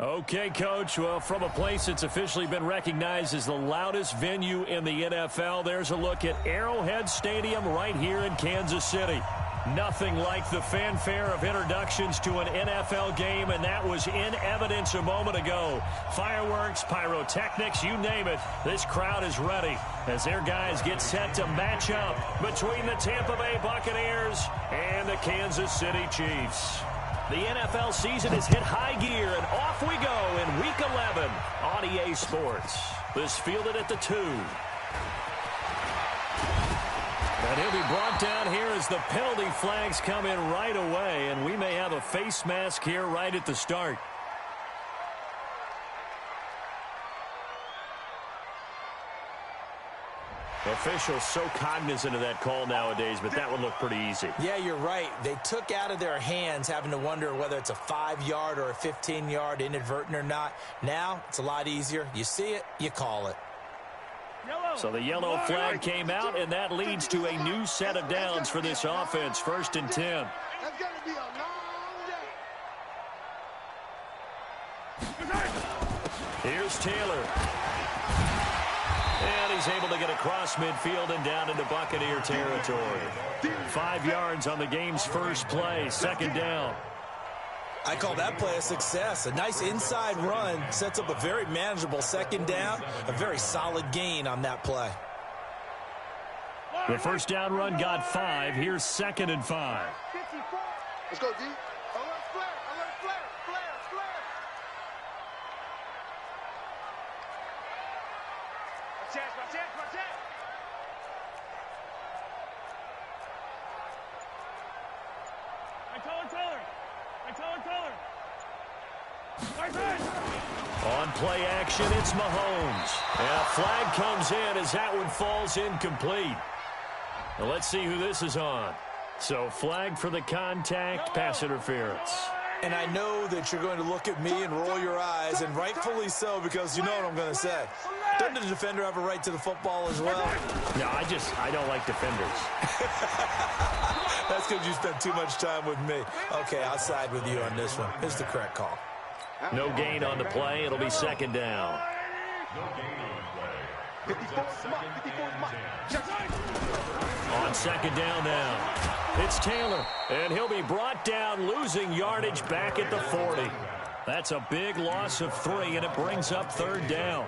Okay, Coach. Well, from a place that's officially been recognized as the loudest venue in the NFL, there's a look at Arrowhead Stadium right here in Kansas City. Nothing like the fanfare of introductions to an NFL game, and that was in evidence a moment ago. Fireworks, pyrotechnics, you name it. This crowd is ready as their guys get set to match up between the Tampa Bay Buccaneers and the Kansas City Chiefs. The NFL season has hit high gear, and off we go in Week 11 on EA Sports. This fielded at the 2. And he'll be brought down here as the penalty flags come in right away, and we may have a face mask here right at the start. Officials so cognizant of that call nowadays, but that would look pretty easy. Yeah, you're right. They took out of their hands having to wonder whether it's a 5-yard or a 15-yard inadvertent or not. Now, it's a lot easier. You see it, you call it. So the yellow flag came out, and that leads to a new set of downs for this offense. 1st and 10. That's going to be a long day. Here's Taylor. And he's able to get across midfield and down into Buccaneer territory. 5 yards on the game's first play. 2nd down. I call that play a success. A nice inside run sets up a very manageable 2nd down. A very solid gain on that play. The 1st down run got 5. Here's 2nd and 5. Let's go, D. Alert flare. Alert flare. Flare. Flare. Watch it. Watch it. Watch it. On play action, it's Mahomes. And a flag comes in as that one falls incomplete. Now let's see who this is on. So flag for the contact, pass interference. And I know that you're going to look at me and roll your eyes, and rightfully so, because you know what I'm going to say. Doesn't the defender have a right to the football as well? No, I don't like defenders. That's because you spent too much time with me. Okay, I'll side with you on this one. It's the correct call. No gain on the play. It'll be 2nd down. On 2nd down now, it's Taylor, and he'll be brought down, losing yardage back at the 40. That's a big loss of 3, and it brings up 3rd down.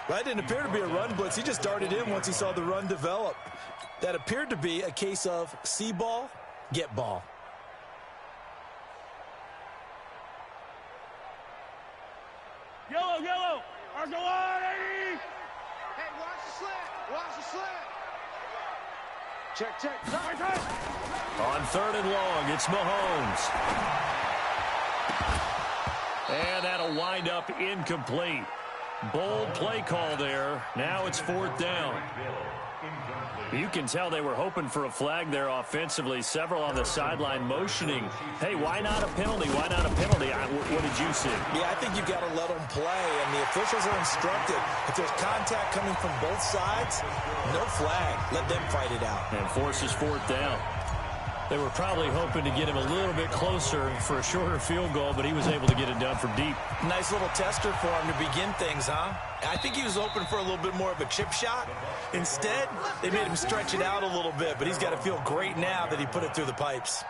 That didn't appear to be a run blitz. He just darted in once he saw the run develop. That appeared to be a case of see ball, get ball. Yellow. Argolani! Hey, watch the slant. Watch the slant. Check. On 3rd and long, it's Mahomes. And that'll wind up incomplete. Bold play call there. Now it's 4th down. You can tell they were hoping for a flag there offensively. Several on the sideline motioning. Hey, why not a penalty? Why not a penalty? What did you see? Yeah, I think you've got to let them play, and the officials are instructed. If there's contact coming from both sides, no flag. Let them fight it out. And forces 4th down. They were probably hoping to get him a little bit closer for a shorter field goal, but he was able to get it done from deep. Nice little tester for him to begin things, huh? I think he was hoping for a little bit more of a chip shot. Instead, they made him stretch it out a little bit, but he's got to feel great now that he put it through the pipes.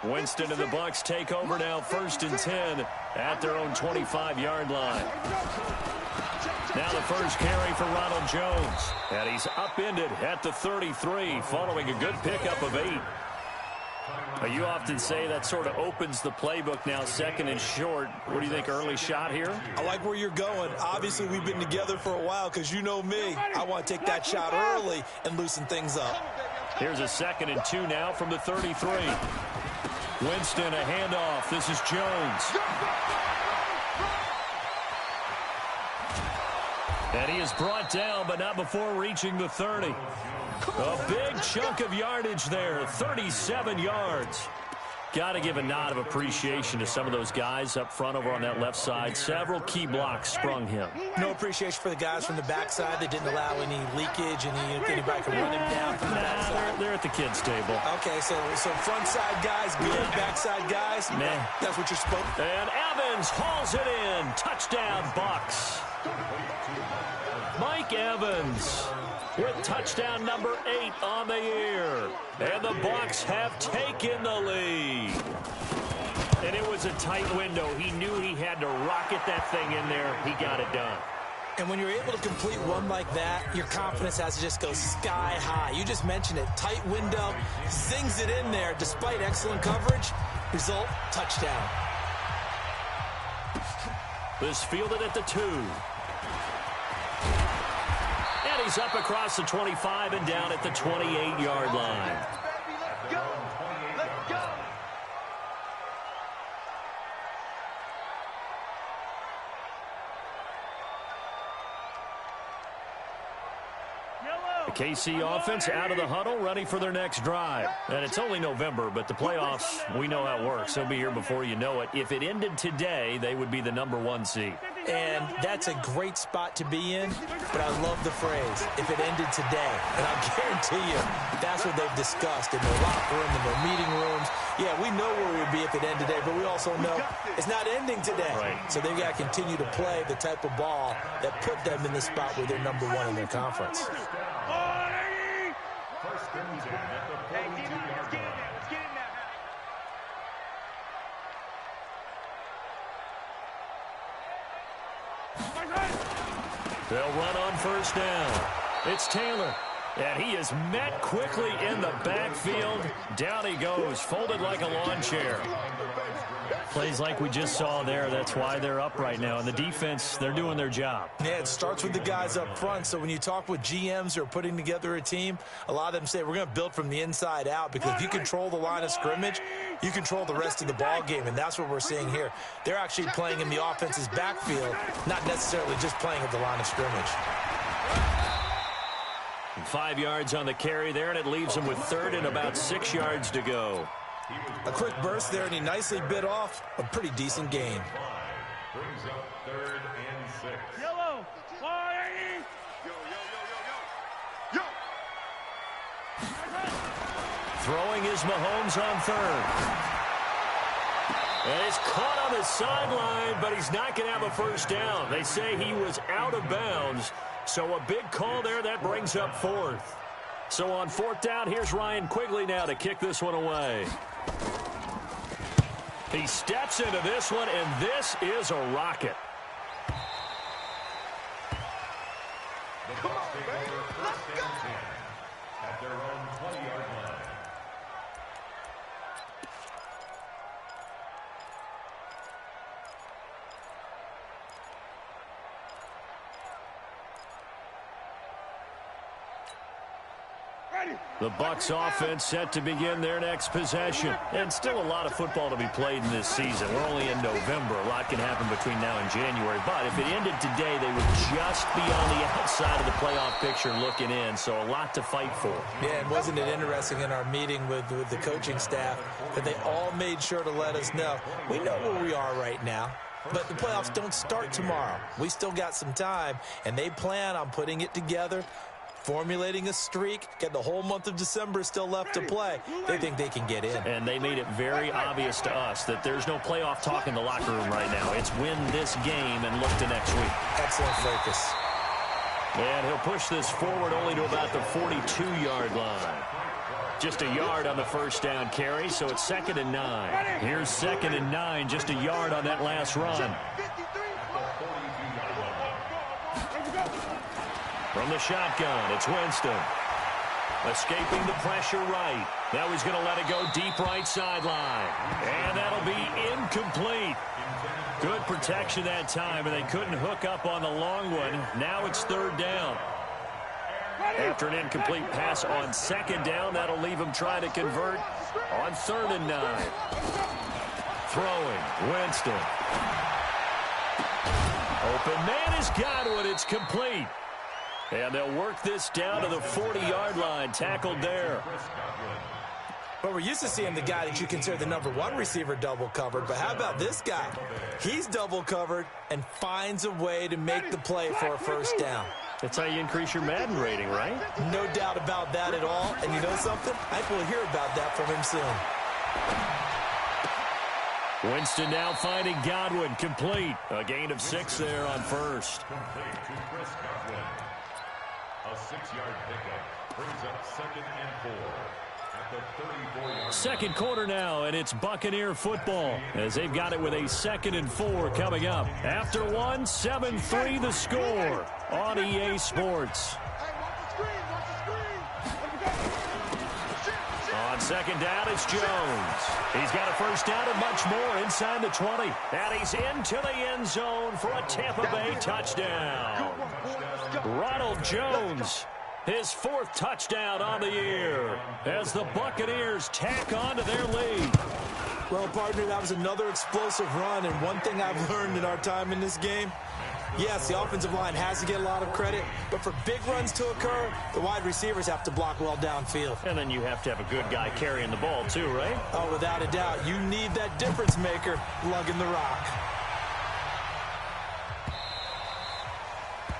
Winston and the Bucs take over now, 1st and 10 at their own 25-yard line. Now the first carry for Ronald Jones. And he's upended at the 33 following a good pickup of 8. You often say that sort of opens the playbook now, 2nd and short. What do you think, early shot here? I like where you're going. Obviously, we've been together for a while because you know me. I want to take that shot early and loosen things up. Here's a 2nd and 2 now from the 33. Winston, a handoff. This is Jones. And he is brought down, but not before reaching the 30. A big chunk of yardage there, 37 yards. Got to give a nod of appreciation to some of those guys up front over on that left side. Several key blocks sprung him. No appreciation for the guys from the backside that didn't allow any leakage, anybody can run him down from the backside. They're at the kids' table. Okay, so front side guys good, backside guys, man, that's what you're supposed to. And Evans hauls it in. Touchdown, Bucks. Mike Evans with touchdown number 8 on the year. And the Bucks have taken the lead. And it was a tight window. He knew he had to rocket that thing in there. He got it done. And when you're able to complete one like that, your confidence has to just go sky high. You just mentioned it. Tight window, zings it in there despite excellent coverage. Result, touchdown. This fielded at the 2. And he's up across the 25 and down at the 28-yard line. Let's go. Let's go. The KC offense out of the huddle, ready for their next drive. And it's only November, but the playoffs, we know how it works. They'll be here before you know it. If it ended today, they would be the number 1 seed. And that's a great spot to be in, but I love the phrase, if it ended today. And I guarantee you, that's what they've discussed in their locker room, in their meeting rooms. Yeah, we know where we'd be if it ended today, but we also know it's not ending today. Right. So they've got to continue to play the type of ball that put them in the spot where they're number 1 in their conference. They'll run on first down. It's Taylor. And he is met quickly in the backfield. Down he goes, folded like a lawn chair. Plays like we just saw there. That's why they're up right now. And the defense, they're doing their job. Yeah, it starts with the guys up front. So when you talk with GMs who are putting together a team, a lot of them say we're going to build from the inside out, because if you control the line of scrimmage, you control the rest of the ball game, and that's what we're seeing here. They're actually playing in the offense's backfield, not necessarily just playing at the line of scrimmage. 5 yards on the carry there, and it leaves him with 3rd and about 6 yards to go. A quick burst there, and he nicely bit off a pretty decent gain. Brings up 3rd and 6. Yellow. Yo. Throwing is Mahomes on 3rd. And it's caught on the sideline, but he's not going to have a first down. They say he was out of bounds, so a big call there. That brings up 4th. So on 4th down, here's Ryan Quigley now to kick this one away. He steps into this one, and this is a rocket. Come on, baby. Let's go. At their own 20-yard line. The Bucs offense set to begin their next possession. And still a lot of football to be played in this season. We're only in November. A lot can happen between now and January. But if it ended today, they would just be on the outside of the playoff picture looking in. So a lot to fight for. Yeah, and wasn't it interesting in our meeting with the coaching staff that they all made sure to let us know, we know where we are right now, but the playoffs don't start tomorrow. We still got some time, and they plan on putting it together, formulating a streak, get the whole month of December still left to play. They think they can get in. And they made it very obvious to us that there's no playoff talk in the locker room right now. It's win this game and look to next week. Excellent focus. And he'll push this forward only to about the 42-yard line. Just a yard on the first down carry, so it's 2nd and 9. Here's 2nd and 9, just a yard on that last run. From the shotgun, it's Winston. Escaping the pressure right. Now he's going to let it go deep right sideline. And that'll be incomplete. Good protection that time, and they couldn't hook up on the long one. Now it's 3rd down. After an incomplete pass on 2nd down, that'll leave him trying to convert on 3rd and 9. Throwing, Winston. Open man has got it. It's complete. And they'll work this down to the 40-yard line. Tackled there. But we're used to seeing the guy that you consider the #1 receiver double covered. But how about this guy? He's double covered and finds a way to make the play for a first down. That's how you increase your Madden rating, right? No doubt about that at all. And you know something? I think we'll hear about that from him soon. Winston now finding Godwin, complete. A gain of 6 there on first. Complete to Chris Godwin. A 6-yard pickup brings up 2nd and 4 at the 34-yard. Second quarter now, and it's Buccaneer football as they've got it with a 2nd and 4 coming up. After one, 7-3 the score on EA Sports. On second down, it's Jones. He's got a first down and much more inside the 20. And he's into the end zone for a Tampa Bay touchdown. Ronald Jones, his 4th touchdown on the year as the Buccaneers tack on to their lead. Well, partner, that was another explosive run. And one thing I've learned in our time in this game, yes, the offensive line has to get a lot of credit, but for big runs to occur, the wide receivers have to block well downfield. And then you have to have a good guy carrying the ball too, right? Oh, without a doubt. You need that difference maker lugging the rock.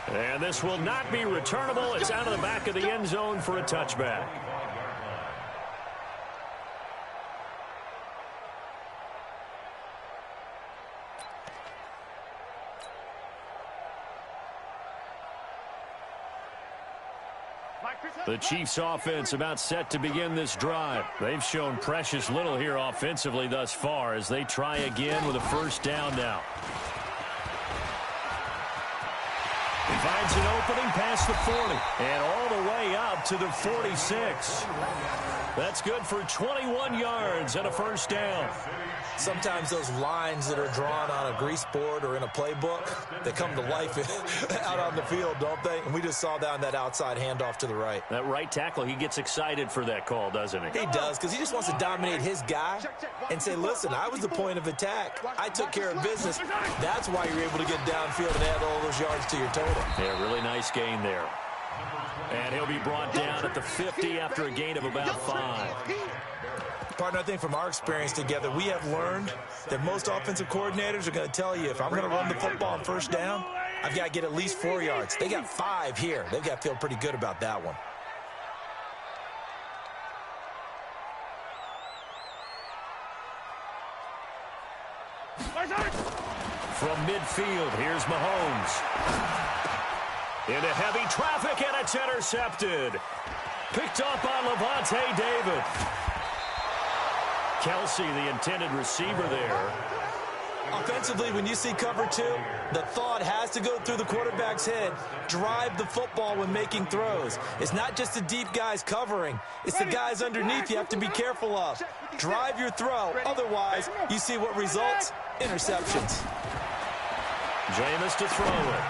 And this will not be returnable. It's out of the back of the end zone for a touchback. The Chiefs offense about set to begin this drive. They've shown precious little here offensively thus far as they try again with a first down now. He finds an opening past the 40 and all the way up to the 46. That's good for 21 yards and a first down. Sometimes those lines that are drawn on a grease board or in a playbook, they come to life out on the field, don't they? And we just saw that on that outside handoff to the right. That right tackle, he gets excited for that call, doesn't he? He does, because he just wants to dominate his guy and say, listen, I was the point of attack. I took care of business. That's why you're able to get downfield and add all those yards to your total. Yeah, really nice gain there. And he'll be brought down at the 50 after a gain of about 5. Partner, I think from our experience together, we have learned that most offensive coordinators are going to tell you, if I'm going to run the football on first down, I've got to get at least 4 yards. They got 5 here. They've got to feel pretty good about that one. From midfield, here's Mahomes. Into heavy traffic, and it's intercepted. Picked up on Levante David. Kelsey, the intended receiver there. Offensively, when you see cover 2, the thought has to go through the quarterback's head. Drive the football when making throws. It's not just the deep guys covering. It's the guys underneath you have to be careful of. Drive your throw. Otherwise, you see what results? Interceptions. Jameis to throw it.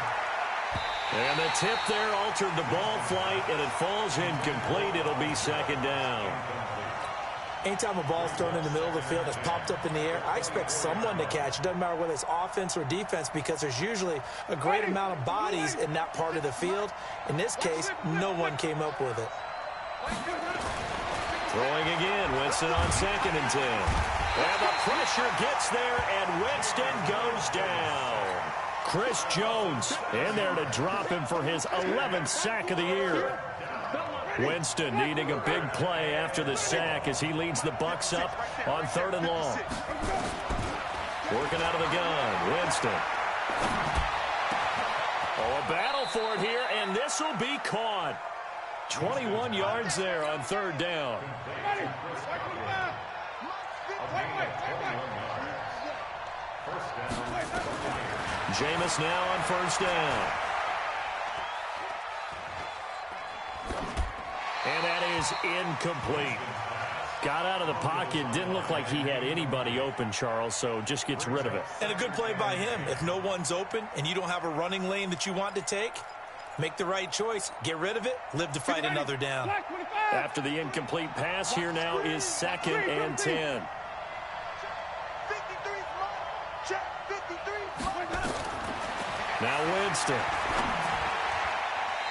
And the tip there altered the ball flight, and it falls incomplete. It'll be second down. Anytime a ball's thrown in the middle of the field that's popped up in the air, I expect someone to catch. It doesn't matter whether it's offense or defense, because there's usually a great amount of bodies in that part of the field. In this case, no one came up with it. Throwing again, Winston on 2nd and 10. And the pressure gets there, and Winston goes down. Chris Jones in there to drop him for his 11th sack of the year. Winston needing a big play after the sack as he leads the Bucs up on 3rd and long. Working out of the gun, Winston. Oh, a battle for it here, and this will be caught. 21 yards there on 3rd down. Jameis now on 1st down. And that is incomplete. Got out of the pocket. Didn't look like he had anybody open, Charles, so just gets rid of it. And a good play by him. If no one's open and you don't have a running lane that you want to take, make the right choice. Get rid of it. Live to fight another down. After the incomplete pass, here now is 2nd and 10. Now Winston.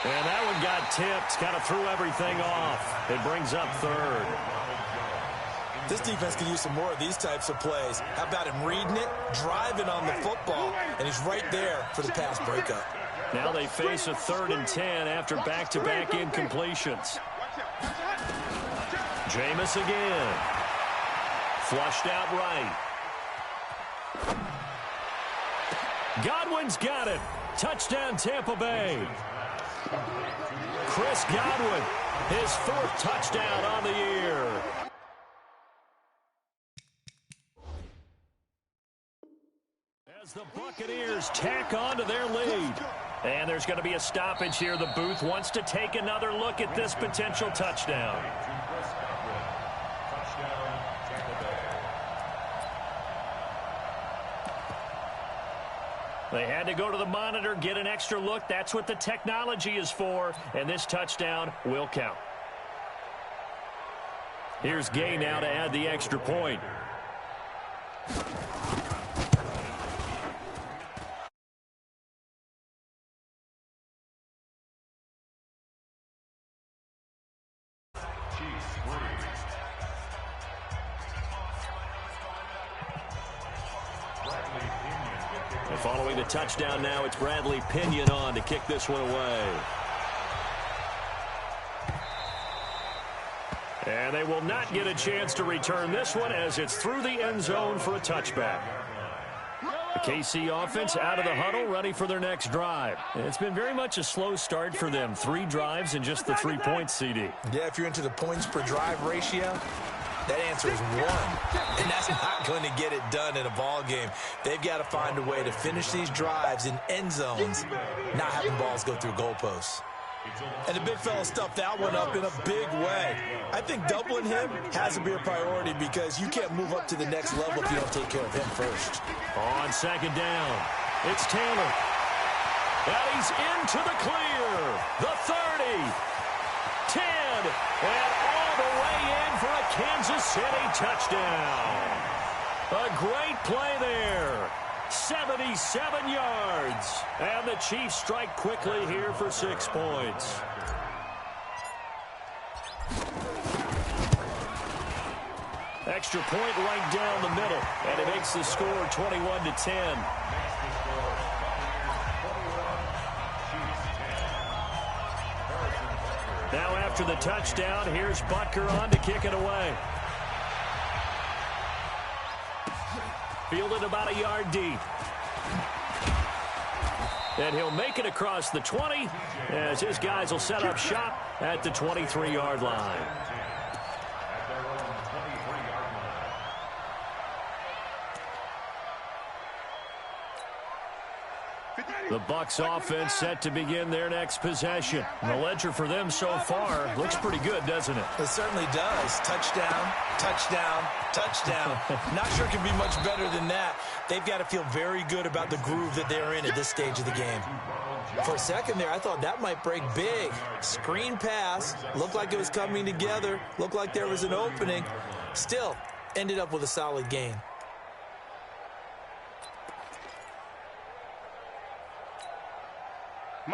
And that one got tipped. Kind of threw everything off. It brings up 3rd. This defense can use some more of these types of plays. How about him reading it, driving on the football, and he's right there for the pass breakup. Now they face a 3rd and 10 after back-to-back incompletions. Jameis again. Flushed out right. Godwin's got it. Touchdown, Tampa Bay. Chris Godwin, his 4th touchdown on the year. As the Buccaneers tack on to their lead. And there's going to be a stoppage here. The booth wants to take another look at this potential touchdown. They had to go to the monitor, get an extra look. That's what the technology is for. And this touchdown will count. Here's Gay now to add the extra point. Following the touchdown now, it's Bradley Pinion on to kick this one away. And they will not get a chance to return this one as it's through the end zone for a touchback. The KC offense out of the huddle, ready for their next drive. It's been very much a slow start for them. 3 drives and just the 3 points, CD. Yeah, if you're into the points per drive ratio, that answer is 1, and that's not going to get it done in a ball game. They've got to find a way to finish these drives in end zones, not having balls go through goalposts. And the big fella stuffed that one up in a big way. I think doubling him has to be a priority because you can't move up to the next level if you don't take care of him first. On 2nd down, it's Taylor. And he's into the clear. The 30, 10, and all the way in for a Kansas City touchdown. A great play there. 77 yards. And the Chiefs strike quickly here for 6 points. Extra point right down the middle. And it makes the score 21-10. Now after the touchdown, here's Butker on to kick it away. Fielded about a yard deep. And he'll make it across the 20 as his guys will set up shop at the 23-yard line. The Bucs offense set to begin their next possession. The ledger for them so far looks pretty good, doesn't it? It certainly does. Touchdown, touchdown, touchdown. Not sure it can be much better than that. They've got to feel very good about the groove that they're in at this stage of the game. For a second there, I thought that might break big. Screen pass. Looked like it was coming together. Looked like there was an opening. Still, ended up with a solid gain.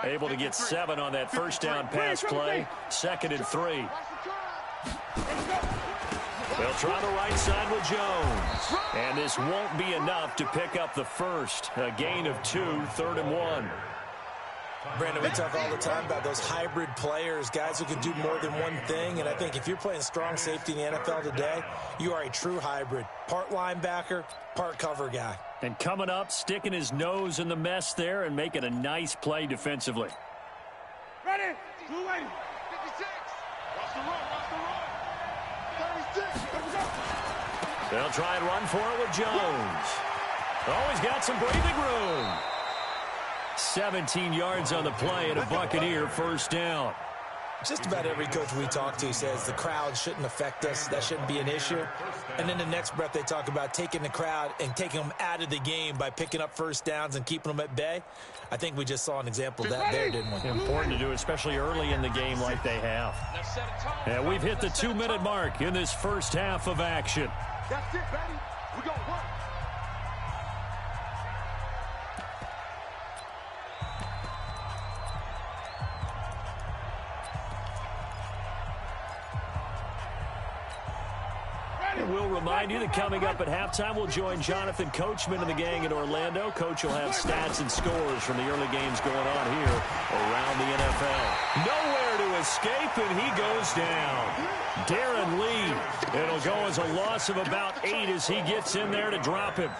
Able to get 7 on that first down pass play. 2nd and 3. They'll try the right side with Jones. And this won't be enough to pick up the first. A gain of 2, 3rd and 1. Brandon, we talk all the time about those hybrid players, guys who can do more than one thing. And I think if you're playing strong safety in the NFL today, you are a true hybrid. Part linebacker, part cover guy. And coming up, sticking his nose in the mess there and making a nice play defensively. Ready? 280. 56. Watch the run. Watch the run. 36. Let's go. They'll try and run for it with Jones. Oh, he's got some breathing room. 17 yards on the play and a Buccaneer first down. Just about every coach we talk to says the crowd shouldn't affect us. That shouldn't be an issue. And then the next breath they talk about taking the crowd and taking them out of the game by picking up first downs and keeping them at bay. I think we just saw an example of that there, didn't we? Important to do, especially early in the game like they have. And we've hit the 2-minute mark in this first half of action. That's it, baby. We got work. And we'll remind you that coming up at halftime, we'll join Jonathan Coachman and the gang in Orlando. Coach will have stats and scores from the early games going on here around the NFL. Nowhere to escape, and he goes down. Darren Lee. It'll go as a loss of about 8 as he gets in there to drop him.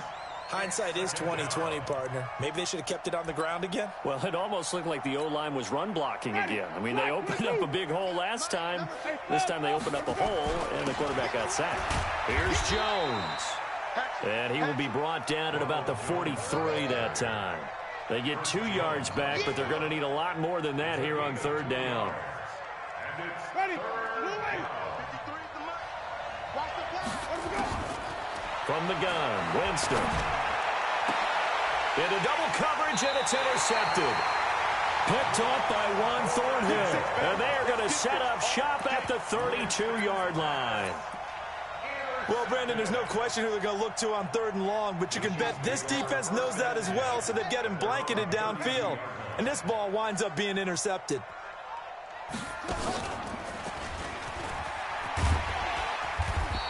Hindsight is 20/20, partner. Maybe they should have kept it on the ground again. Well, it almost looked like the O-line was run blocking again. I mean, they opened up a big hole last time. This time they opened up a hole, and the quarterback got sacked. Here's Jones. And he will be brought down at about the 43 that time. They get 2 yards back, but they're going to need a lot more than that here on 3rd down. From the gun, Winston. Into double coverage, and it's intercepted. Picked off by Juan Thornhill. And they are going to set up shop at the 32-yard line. Well, Brandon, there's no question who they're going to look to on 3rd and long, but you can bet this defense knows that as well, so they get him blanketed downfield. And this ball winds up being intercepted.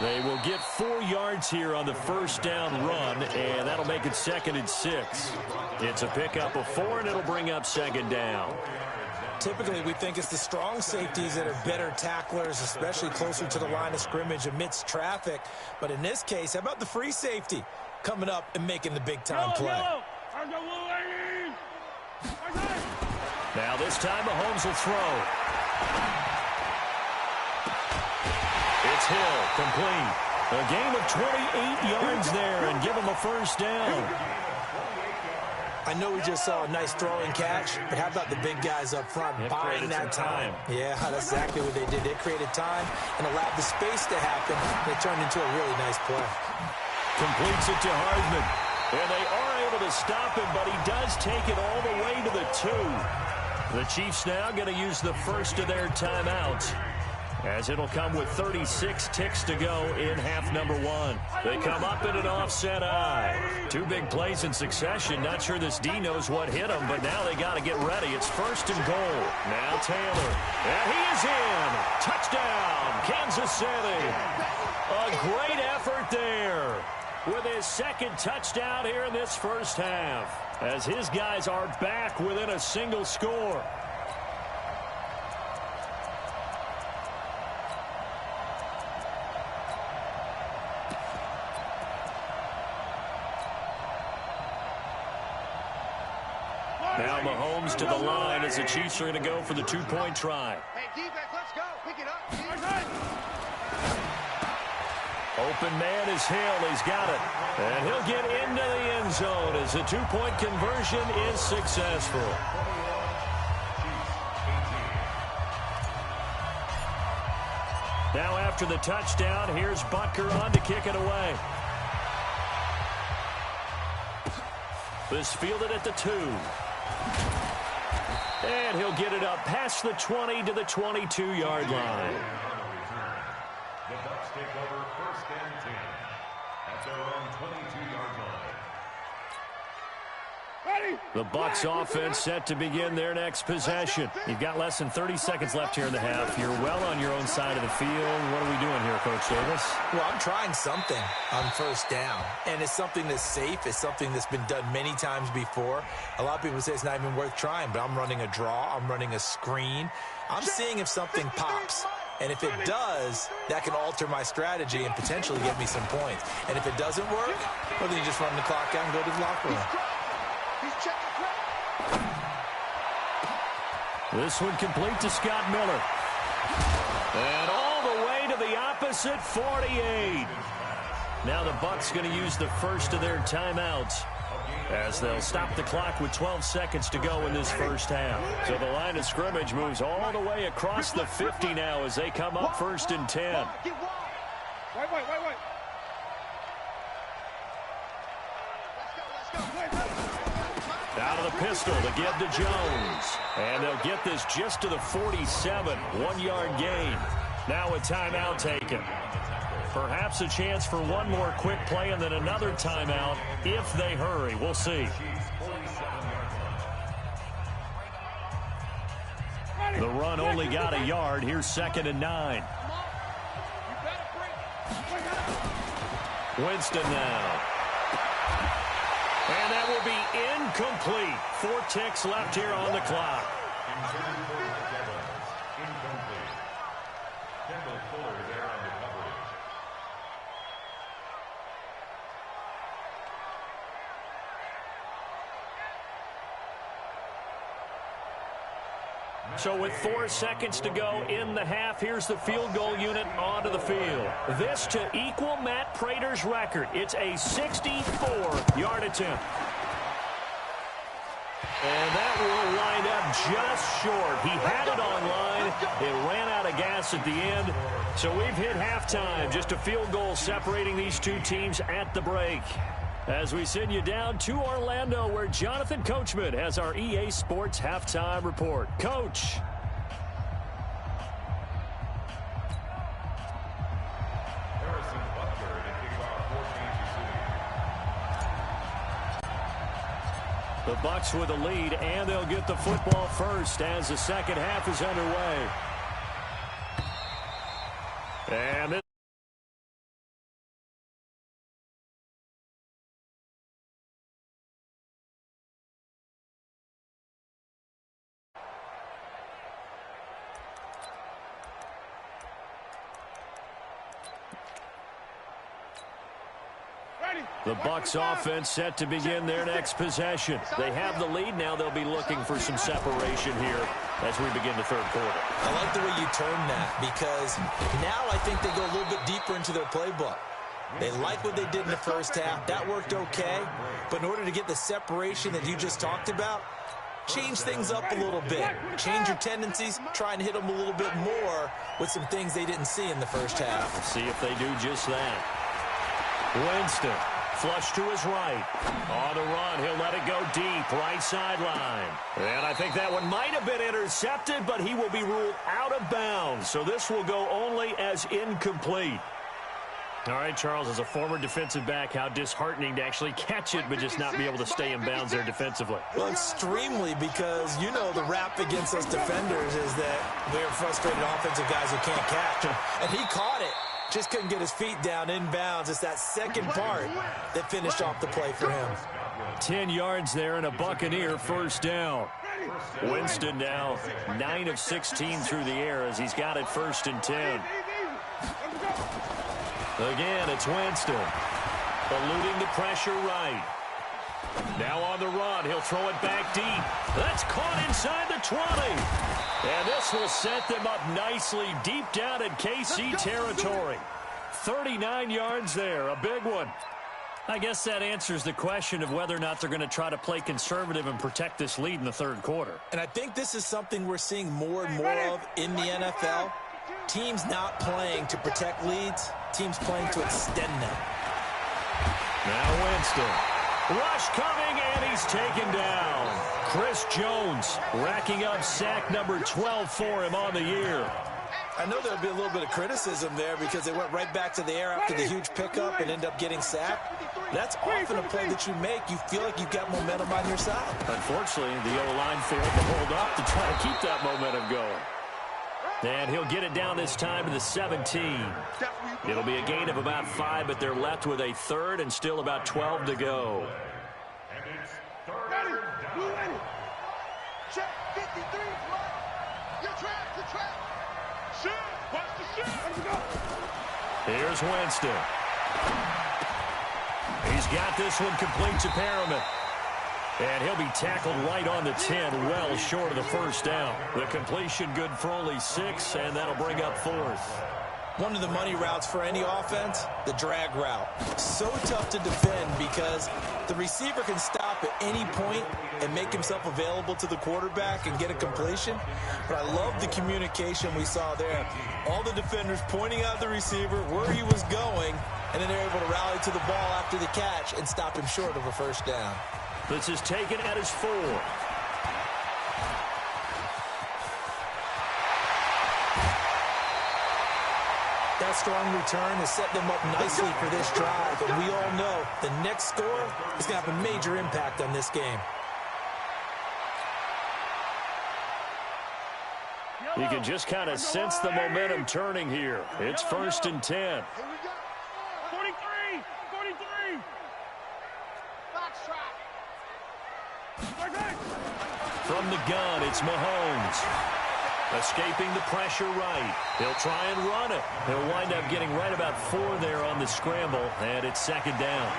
They will get 4 yards here on the 1st down run, and that'll make it 2nd and 6. It's a pickup of 4, and it'll bring up 2nd down. Typically, we think it's the strong safeties that are better tacklers, especially closer to the line of scrimmage amidst traffic. But in this case, how about the free safety coming up and making the big-time play? Now this time, Mahomes will throw. It's Hill, complete. A gain of 28 yards there and give him a 1st down. I know we just saw a nice throwing catch, but how about the big guys up front buying that time? Yeah, that's exactly what they did. They created time and allowed the space to happen. It turned into a really nice play. Completes it to Hardman. And they are able to stop him, but he does take it all the way to the 2. The Chiefs now going to use the first of their timeouts, as it'll come with 36 ticks to go in half number 1. They come up in an offset eye. 2 big plays in succession. Not sure this D knows what hit him, but now they got to get ready. It's 1st and goal. Now Taylor. And he is in. Touchdown, Kansas City. A great effort there with his 2nd touchdown here in this 1st half, as his guys are back within a single score. Now Mahomes to the line as the Chiefs are going to go for the 2-point try. Hey, defense, let's go. Pick it up. Open man is Hill. He's got it. And he'll get into the end zone as the 2-point conversion is successful. Now after the touchdown, here's Butker on to kick it away. This fielded at the 2. And he'll get it up past the 20 to the 22-yard line. The Bucs take over 1st and 10 at their own 22-yard line. The Bucs offense set to begin their next possession. You've got less than 30 seconds left here in the half. You're well on your own side of the field. What are we doing here, Coach Davis? Well, I'm trying something on 1st down, and it's something that's safe. It's something that's been done many times before. A lot of people say it's not even worth trying, but I'm running a draw. I'm running a screen. I'm seeing if something pops. And if it does, that can alter my strategy and potentially get me some points. And if it doesn't work, well, then you just run the clock out and go to the locker room. This one complete to Scott Miller. And all the way to the opposite 48. Now the Bucs going to use the first of their timeouts, as they'll stop the clock with 12 seconds to go in this 1st half. So the line of scrimmage moves all the way across the 50 now as they come up 1st and 10. Wait. Out of the pistol to give to Jones. And they'll get this just to the 47. 1-yard gain. Now a timeout taken. Perhaps a chance for one more quick play and then another timeout if they hurry. We'll see. The run only got a yard. Here's 2nd and 9. Winston now. And that will be incomplete. 4 ticks left here on the clock. Incomplete. Kendall Fuller there on the coverage. So with 4 seconds to go in the half, here's the field goal unit onto the field. This to equal Matt Prater's record. It's a 64-yard attempt. And that will wind up just short. He had it on line. It ran out of gas at the end. So we've hit halftime. Just a field goal separating these two teams at the break. As we send you down to Orlando, where Jonathan Coachman has our EA Sports halftime report. Coach. Harrison Butker to kick off for Kansas City. The Bucks with a lead, and they'll get the football first as the second half is underway. And this the Bucks offense set to begin their next possession. They have the lead. Now they'll be looking for some separation here as we begin the third quarter. I like the way you turn that, because now I think they go a little bit deeper into their playbook. They like what they did in the first half. That worked okay. But in order to get the separation that you just talked about, change things up a little bit. Change your tendencies. Try and hit them a little bit more with some things they didn't see in the first half. Let's see if they do just that. Winston. Flush to his right. On the run, he'll let it go deep, right sideline. And I think that one might have been intercepted, but he will be ruled out of bounds. So this will go only as incomplete. All right, Charles, as a former defensive back, how disheartening to actually catch it, but just not be able to stay in bounds there defensively. Well, extremely, because you know the rap against us defenders is that we're frustrated offensive guys who can't catch. And he caught it. Just couldn't get his feet down in bounds. It's that second part that finished off the play for him. 10 yards there and a Buccaneer first down. Winston now 9 of 16 through the air as he's got it 1st and 10. Again, it's Winston. Eluding the pressure right. Now on the run. He'll throw it back deep. That's caught inside the 20. And this will set them up nicely deep down in KC territory. 39 yards there, a big one. I guess that answers the question of whether or not they're going to try to play conservative and protect this lead in the third quarter. And I think this is something we're seeing more and more of in the NFL. Teams not playing to protect leads, teams playing to extend them. Now Winston. Rush coming, and he's taken down. Chris Jones racking up sack number 12 for him on the year. I know there'll be a little bit of criticism there because they went right back to the air after the huge pickup and end up getting sacked. That's often a play that you make. You feel like you've got momentum on your side. Unfortunately, the O-line failed to hold up to try to keep that momentum going. And he'll get it down this time to the 17. It'll be a gain of about 5, but they're left with a third and still about 12 to go. And it's third down. Check 53. Your trap. Shoot. Watch the shoot. Let's go. Here's Winston. He's got this one complete to Perriman. And he'll be tackled right on the 10, well short of the first down. The completion good for only 6, and that'll bring up 4th. One of the money routes for any offense, the drag route. So tough to defend because the receiver can stop at any point and make himself available to the quarterback and get a completion. But I love the communication we saw there. All the defenders pointing out the receiver, where he was going, and then they're able to rally to the ball after the catch and stop him short of a first down. This is taken at his 4. That strong return has set them up nicely for this drive, and we all know the next score is going to have a major impact on this game. You can just kind of sense the momentum turning here. It's 1st and 10. Here we go. 43. From the gun, it's Mahomes. Escaping the pressure right. He'll try and run it. He'll wind up getting right about 4 there on the scramble, and it's second down.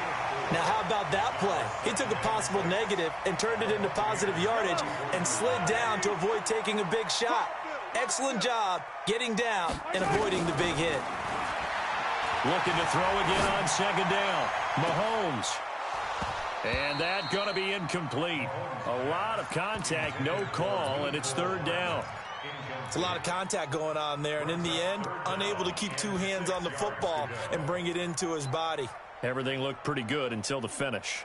Now, how about that play? He took a possible negative and turned it into positive yardage and slid down to avoid taking a big shot. Excellent job getting down and avoiding the big hit. Looking to throw again on second down. Mahomes. And that's going to be incomplete. A lot of contact, no call, and it's third down. It's a lot of contact going on there, and in the end, unable to keep 2 hands on the football and bring it into his body. Everything looked pretty good until the finish.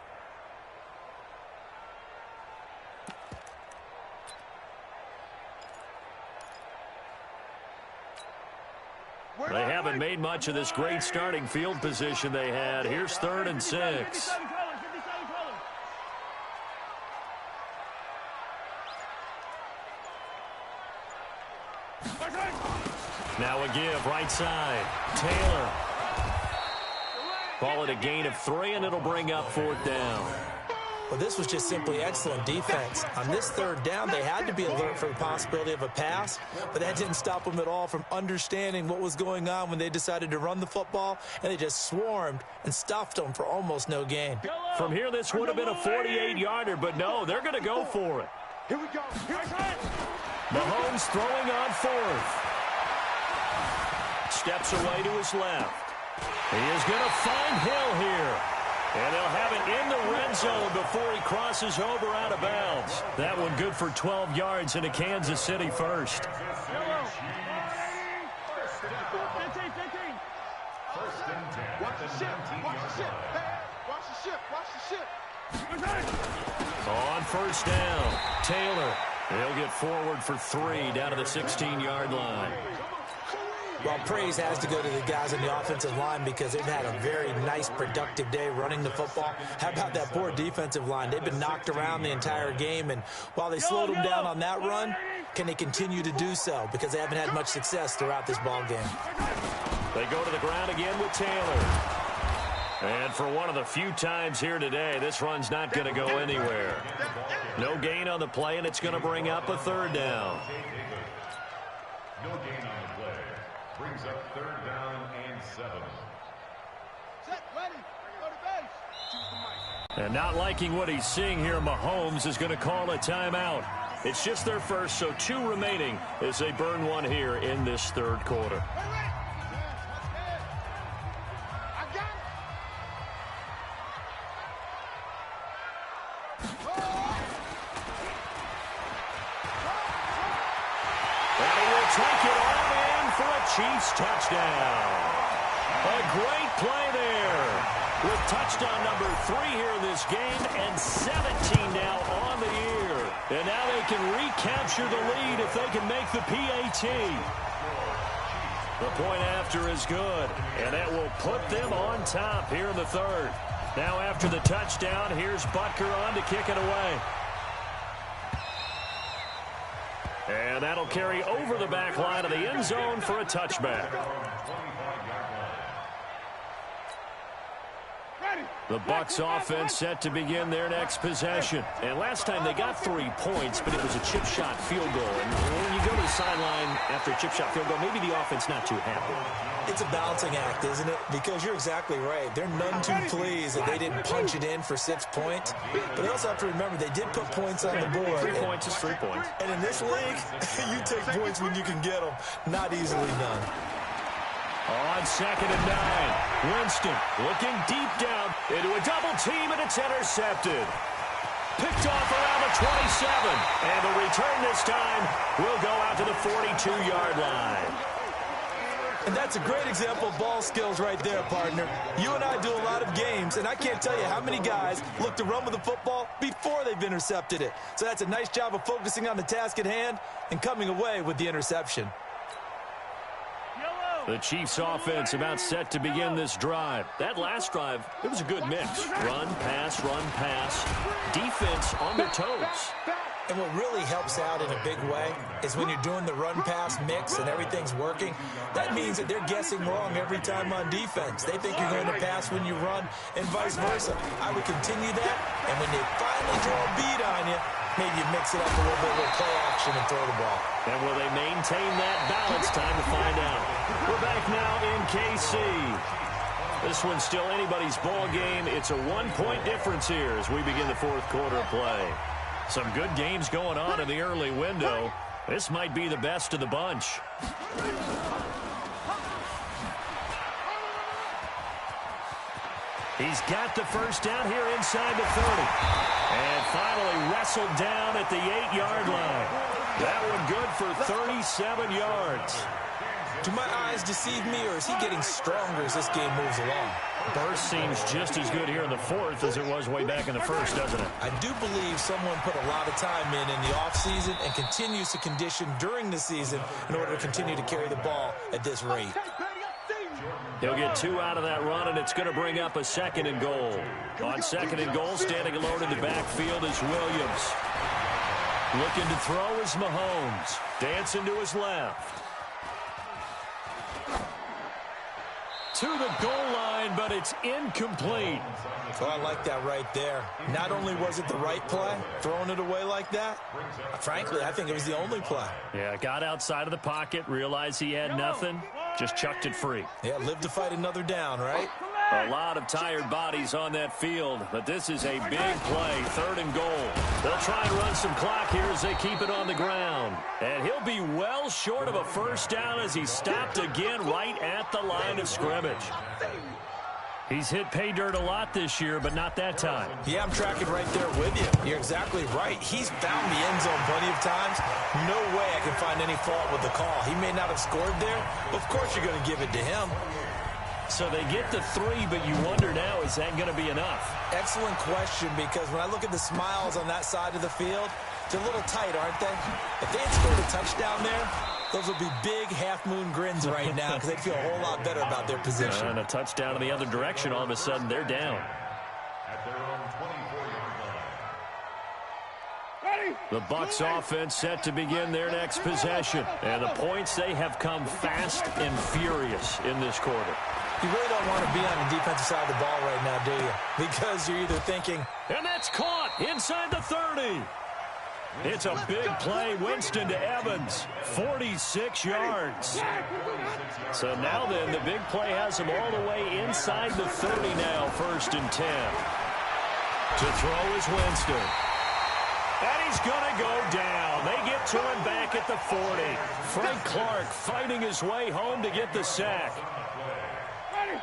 They haven't made much of this great starting field position they had. Here's 3rd and 6. Now a give, right side. Taylor. Call it a gain of 3, and it'll bring up 4th down. Well, this was just simply excellent defense. On this 3rd down, they had to be alert for the possibility of a pass, but that didn't stop them at all from understanding what was going on when they decided to run the football, and they just swarmed and stuffed them for almost no gain. From here, this would have been a 48-yarder, but no, they're going to go for it. Here we go. Mahomes throwing on 4th. Steps away to his left. He is going to find Hill here. And they'll have it in the red zone before he crosses over out of bounds. That one good for 12 yards into Kansas City first. On first down, Taylor. He'll get forward for 3 down to the 16-yard line. Well, praise has to go to the guys on the offensive line because they've had a very nice, productive day running the football. How about that poor defensive line? They've been knocked around the entire game, and while they slowed them down on that run, can they continue to do so? Because they haven't had much success throughout this ball game. They go to the ground again with Taylor. And for one of the few times here today, this run's not going to go anywhere. No gain on the play, and it's going to bring up a 3rd down. No gain on the play. Brings up 3rd down and 7. Set, ready, go to base. And not liking what he's seeing here, Mahomes is going to call a timeout. It's just their first, so 2 remaining as they burn one here in this 3rd quarter. Chiefs touchdown. A great play there with touchdown number 3 here in this game and 17 now on the year. And now they can recapture the lead if they can make the PAT. The point after is good, and that will put them on top here in the 3rd. Now after the touchdown, here's Butker on to kick it away. And that'll carry over the back line of the end zone for a touchback. The Bucs offense set to begin their next possession. And last time they got 3 points, but it was a chip shot field goal. And when you go to the sideline after a chip shot field goal, maybe the offense not too happy. It's a balancing act, isn't it? Because you're exactly right. They're none too pleased that they didn't punch it in for 6 points. But they also have to remember they did put points on the board. 3 points is 3 points. And in this league, you take points when you can get them. Not easily done. On 2nd and 9, Winston looking deep down into a double team, and it's intercepted. Picked off around the 27, and the return this time will go out to the 42-yard line. And that's a great example of ball skills right there, partner. You and I do a lot of games, and I can't tell you how many guys look to run with the football before they've intercepted it. So that's a nice job of focusing on the task at hand and coming away with the interception. The Chiefs offense about set to begin this drive. That last drive, it was a good mix. Run, pass, defense on their toes. And what really helps out in a big way is when you're doing the run-pass mix and everything's working, that means that they're guessing wrong every time on defense. They think you're going to pass when you run and vice versa. I would continue that, and when they finally draw a bead on you, maybe you mix it up a little bit with play action and throw the ball. And will they maintain that balance? Time to find out. We're back now in KC. This one's still anybody's ball game. It's a one-point difference here as we begin the fourth quarter of play. Some good games going on in the early window. This might be the best of the bunch. He's got the first down here inside the 30. And finally wrestled down at the 8-yard line. That one good for 37 yards. Do my eyes deceive me, or is he getting stronger as this game moves along? Burst seems just as good here in the fourth as it was way back in the first, doesn't it? I do believe someone put a lot of time in the offseason and continues to condition during the season in order to continue to carry the ball at this rate. He'll get 2 out of that run, and it's going to bring up a 2nd and goal. On 2nd and goal, standing alone in the backfield is Williams. Looking to throw is Mahomes. Dancing to his left. To the goal line, but it's incomplete. Oh, I like that right there. Not only was it the right play, throwing it away like that, frankly, I think it was the only play. Yeah, got outside of the pocket, realized he had nothing, just chucked it free. Yeah, live to fight another down, right? A lot of tired bodies on that field, but this is a big play, 3rd and goal. They'll try and run some clock here as they keep it on the ground. And he'll be well short of a first down as he's stopped again right at the line of scrimmage. He's hit pay dirt a lot this year, but not that time. Yeah, I'm tracking right there with you. You're exactly right. He's found the end zone plenty of times. No way I can find any fault with the call. He may not have scored there, but of course you're going to give it to him. So they get the 3, but you wonder now, is that going to be enough? Excellent question, because when I look at the smiles on that side of the field, they're a little tight, aren't they? If they had scored a touchdown there, those would be big half-moon grins right now because they'd feel a whole lot better about their position. And a touchdown in the other direction, all of a sudden they're down. At their own 24-yard line. The Bucs offense set to begin their next possession. And the points, they have come fast and furious in this quarter. You really don't want to be on the defensive side of the ball right now, do you? Because you're either thinking... And that's caught inside the 30. It's a big play. Winston to Evans. 46 yards. So now then, the big play has him all the way inside the 30 now, 1st and 10. To throw is Winston. And he's going to go down. They get to him back at the 40. Frank Clark fighting his way home to get the sack.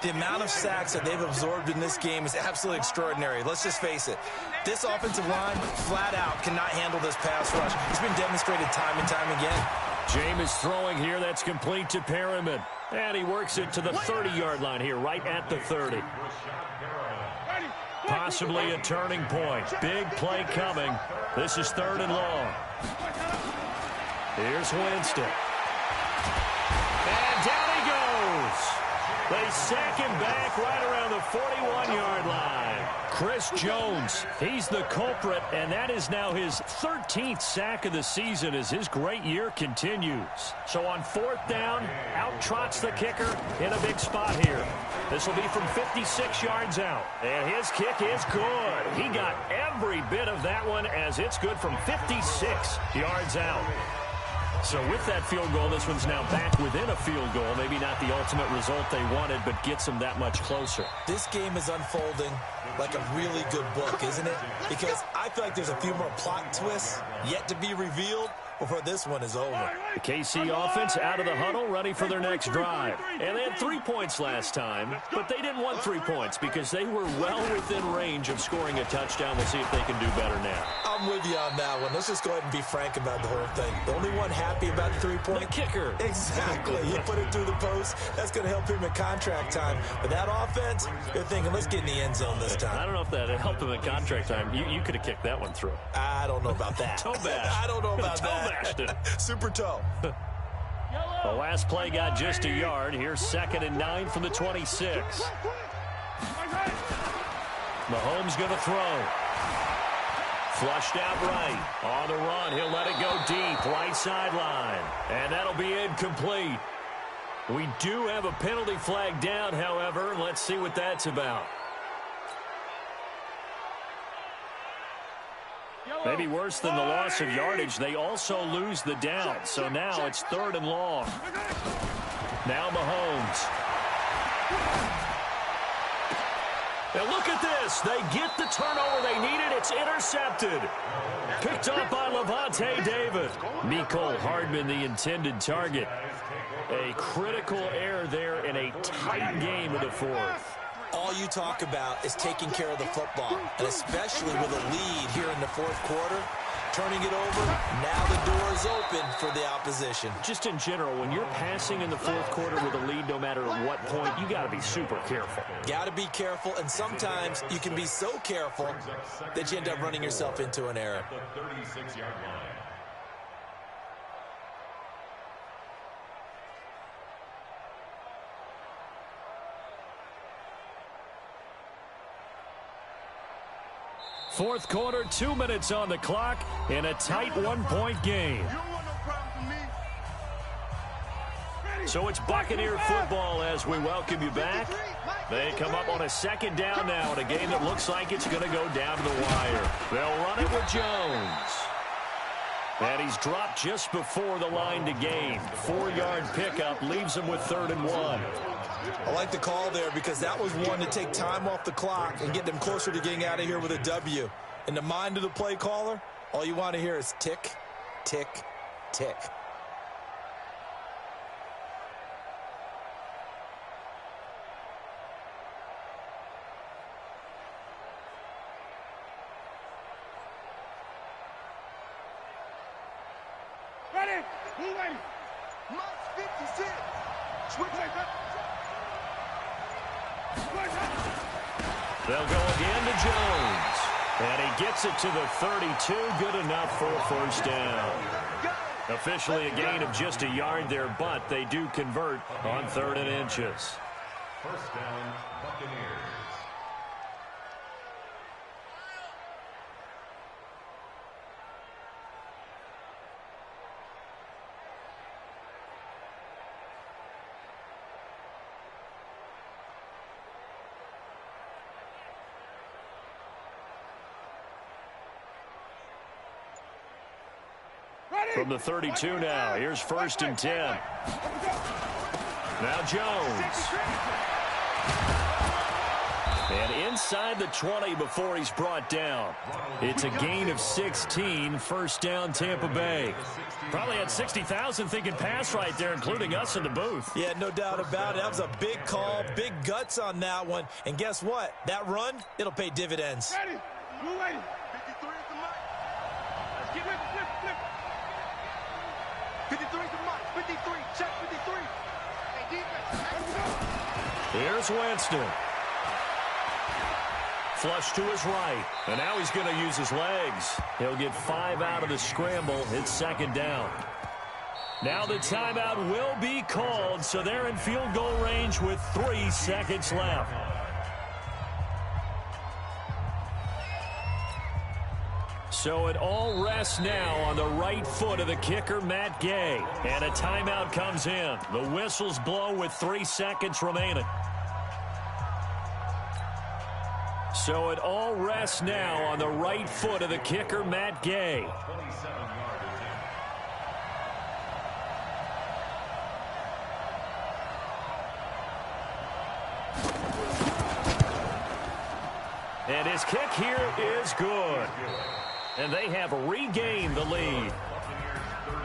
The amount of sacks that they've absorbed in this game is absolutely extraordinary. Let's just face it. This offensive line, flat out, cannot handle this pass rush. It's been demonstrated time and time again. Jameis throwing here. That's complete to Perriman. And he works it to the 30-yard line here, right at the 30. Possibly a turning point. Big play coming. This is 3rd and long. Here's Winston. And down he goes. They sack him back right around the 41-yard line. Chris Jones, he's the culprit, and that is now his 13th sack of the season as his great year continues. So on 4th down, out trots the kicker in a big spot here. This will be from 56 yards out. And his kick is good. He got every bit of that one as it's good from 56 yards out. So with that field goal, this one's now back within a field goal. Maybe not the ultimate result they wanted, but gets them that much closer. This game is unfolding like a really good book, isn't it? Because I feel like there's a few more plot twists yet to be revealed before this one is over. The KC offense out of the huddle, ready for their next drive. And they had 3 points last time, but they didn't want 3 points because they were well within range of scoring a touchdown. We'll see if they can do better now. I'm with you on that one. Let's just go ahead and be frank about the whole thing. The only one happy about the 3-point? The kicker. Exactly. He put it through the post. That's going to help him in contract time. But that offense, they're thinking, let's get in the end zone this time. I don't know if that helped him in contract time. You could have kicked that one through. I don't know about that. Toe bash. I don't know about that. Super toe. The last play got just a yard. Here's 2nd and 9 from the 26. Mahomes going to throw. Flushed out right. On the run, he'll let it go deep. Right sideline. And that'll be incomplete. We do have a penalty flag down, however. Let's see what that's about. Maybe worse than the loss of yardage, they also lose the down. So now it's 3rd and long. Now Mahomes. Now look at this. They get the turnover they needed. It's intercepted. Picked up by Levante David. Mecole Hardman, the intended target. A critical error there in a tight game of the 4th. All you talk about is taking care of the football, and especially with a lead here in the 4th quarter. Turning it over, now the door is open for the opposition. Just in general, when you're passing in the 4th quarter with a lead, no matter at what point, you got to be super careful. Got to be careful, and sometimes you can be so careful that you end up running yourself into an error. The 36-yard line. Fourth quarter, 2 minutes on the clock in a tight 1-point game. So it's Buccaneer football as we welcome you back. They come up on a 2nd down now in a game that looks like it's going to go down to the wire. They'll run it with Jones. And he's dropped just before the line to gain. 4-yard pickup leaves him with 3rd and 1. I like the call there because that was one to take time off the clock and get them closer to getting out of here with a W. In the mind of the play caller, all you want to hear is tick, tick, tick. Ready? Move ready. Mark 56. Switch right back. They'll go again to Jones. And he gets it to the 32. Good enough for a 1st down. Officially a gain of just a yard there, but they do convert on 3rd and inches. 1st down, Buccaneers. From the 32 now, here's 1st and 10. Now Jones. And inside the 20 before he's brought down. It's a gain of 16, 1st down Tampa Bay. Probably had 60,000 thinking pass right there, including us in the booth. Yeah, no doubt about it. That was a big call, big guts on that one. And guess what? That run, it'll pay dividends. Ready? Move ready. 53 is the mark. Let's get it. Flip. 53 is the mark. 53. Check 53. Hey, defense. Here's Winston. Flush to his right. And now he's going to use his legs. He'll get 5 out of the scramble. It's 2nd down. Now the timeout will be called, so they're in field goal range with 3 seconds left. So it all rests now on the right foot of the kicker, Matt Gay. And a timeout comes in. The whistles blow with 3 seconds remaining. So it all rests now on the right foot of the kicker, Matt Gay. 27-yard attempt. And his kick here is good. And they have regained the lead.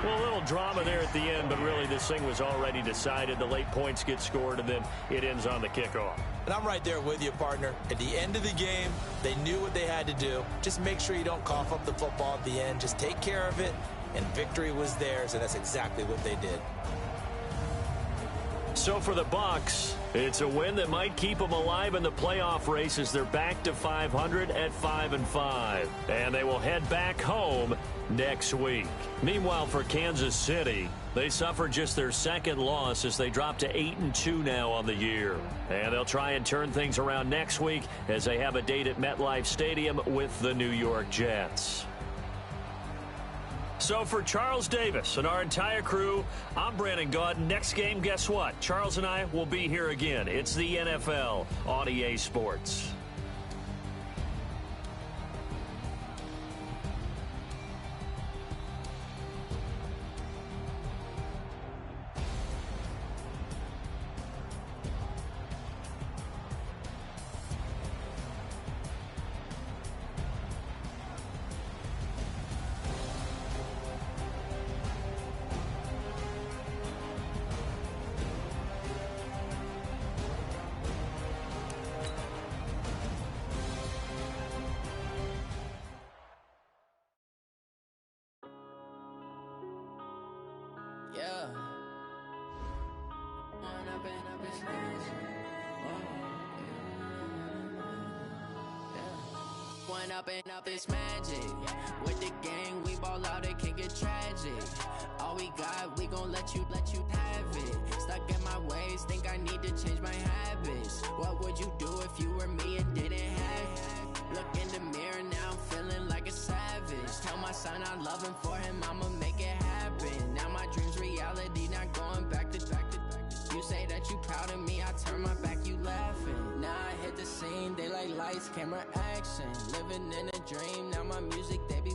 Well, a little drama there at the end, but really this thing was already decided. The late points get scored, and then it ends on the kickoff. And I'm right there with you, partner. At the end of the game, they knew what they had to do. Just make sure you don't cough up the football at the end. Just take care of it, and victory was theirs, and that's exactly what they did. So for the Bucs, it's a win that might keep them alive in the playoff race as they're back to 500 at 5-5. And they will head back home next week. Meanwhile, for Kansas City, they suffered just their 2nd loss as they drop to 8-2 now on the year. And they'll try and turn things around next week as they have a date at MetLife Stadium with the New York Jets. So for Charles Davis and our entire crew, I'm Brandon Gaudin. Next game, guess what? Charles and I will be here again. It's the NFL on EA Sports. Growing up and up is magic. With the gang, we ball out, it can get tragic. All we got, we gon' let you have it. Stuck in my ways, think I need to change my habits. What would you do if you were me and didn't have it? Look in the mirror, now I'm feeling like a savage. Tell my son I love him, for him I'ma make it happen. Now my dream's reality, not going back to. You say that you proud of me, I turn my back, you laughing. Now I hit the scene, they like lights, camera, action. Living in a dream, now my music, they be